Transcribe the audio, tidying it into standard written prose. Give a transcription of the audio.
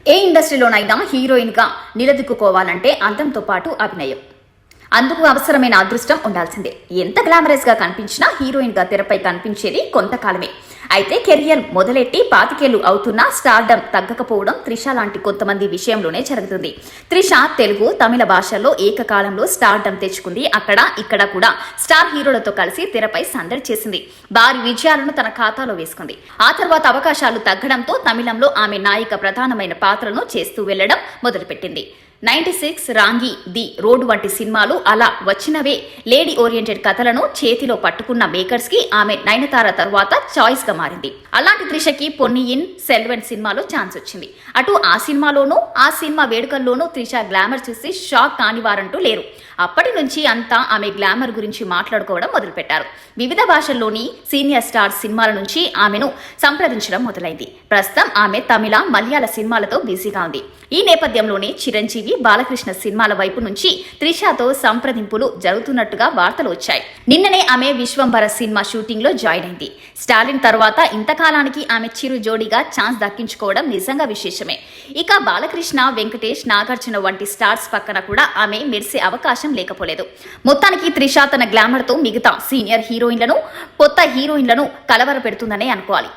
ఏ ఇండస్ట్రీలోనైనా హీరోయిన్గా నిలదొక్కుకోవాలంటే అందంతో పాటు అభినయం, అందుకు అవసరమైన అదృష్టం ఉండాల్సిందే. ఎంత గ్లామరస్గా కనిపించినా హీరోయిన్గా తెరపై కనిపించేది కొంతకాలమే. అయితే కెరియర్ మొదలెట్టి 25 అవుతున్నా స్టార్డమ్ తగ్గకపోవడం త్రిష లాంటి కొంతమంది విషయంలోనే జరుగుతుంది. త్రిష తెలుగు, తమిళ భాషల్లో ఏకకాలంలో స్టార్డమ్ తెచ్చుకుంది. అక్కడ ఇక్కడ కూడా స్టార్ హీరోలతో కలిసి తెరపై సందడి చేసింది. భారీ విజయాలను తన ఖాతాలో వేసుకుంది. ఆ తర్వాత అవకాశాలు తగ్గడంతో తమిళంలో ఆమె నాయిక ప్రధానమైన పాత్రలను చేస్తూ వెళ్లడం మొదలుపెట్టింది. 96, రాంగి, ది రోడ్ వంటి సినిమాలు అలా వచ్చినవే. లేడీ ఓరియంటెడ్ కథలను చేతిలో పట్టుకున్న మేకర్స్ కి ఆమె నయనతార తరువాత చాయిస్ గా మారింది. అలాంటి త్రిషకి పొన్నియిన్ సెల్వెన్ సినిమాలో ఛాన్స్ వచ్చింది. అటు ఆ సినిమాలోనూ ఆ సినిమా వేడుకల్లోనూ త్రిష గ్లామర్ చూసి షాక్ కానివారంటూ లేరు. అప్పటి నుంచి అంతా ఆమె గ్లామర్ గురించి మాట్లాడుకోవడం మొదలుపెట్టారు. వివిధ భాషల్లోని సీనియర్ స్టార్ సినిమాల నుంచి ఆమెను సంప్రదించడం మొదలైంది. ప్రస్తుతం ఆమె తమిళ, మలయాళ సినిమాలతో బిజీగా ఉంది. ఈ నేపథ్యంలోనే చిరంజీవి, బాలకృష్ణ సినిమాల వైపు నుంచి త్రిషతో సంప్రదింపులు జరుగుతున్నట్టుగా వార్తలు వచ్చాయి. నిన్ననే ఆమె విశ్వంభర సినిమా షూటింగ్ లో జాయిన్ అయింది. స్టాలిన్ తర్వాత ఇంతకాలానికి ఆమె చిరు జోడీగా ఛాన్స్ దక్కించుకోవడం నిజంగా విశేషమే. ఇక బాలకృష్ణ, వెంకటేష్, నాగార్జున వంటి స్టార్స్ పక్కన కూడా ఆమె మెరిసే అవకాశం లేకపోలేదు. మొత్తానికి త్రిష తన గ్లామర్ తో మిగతా సీనియర్ హీరోయిన్లను, కొత్త హీరోయిన్లను కలవరపెడుతుందనే అనుకోవాలి.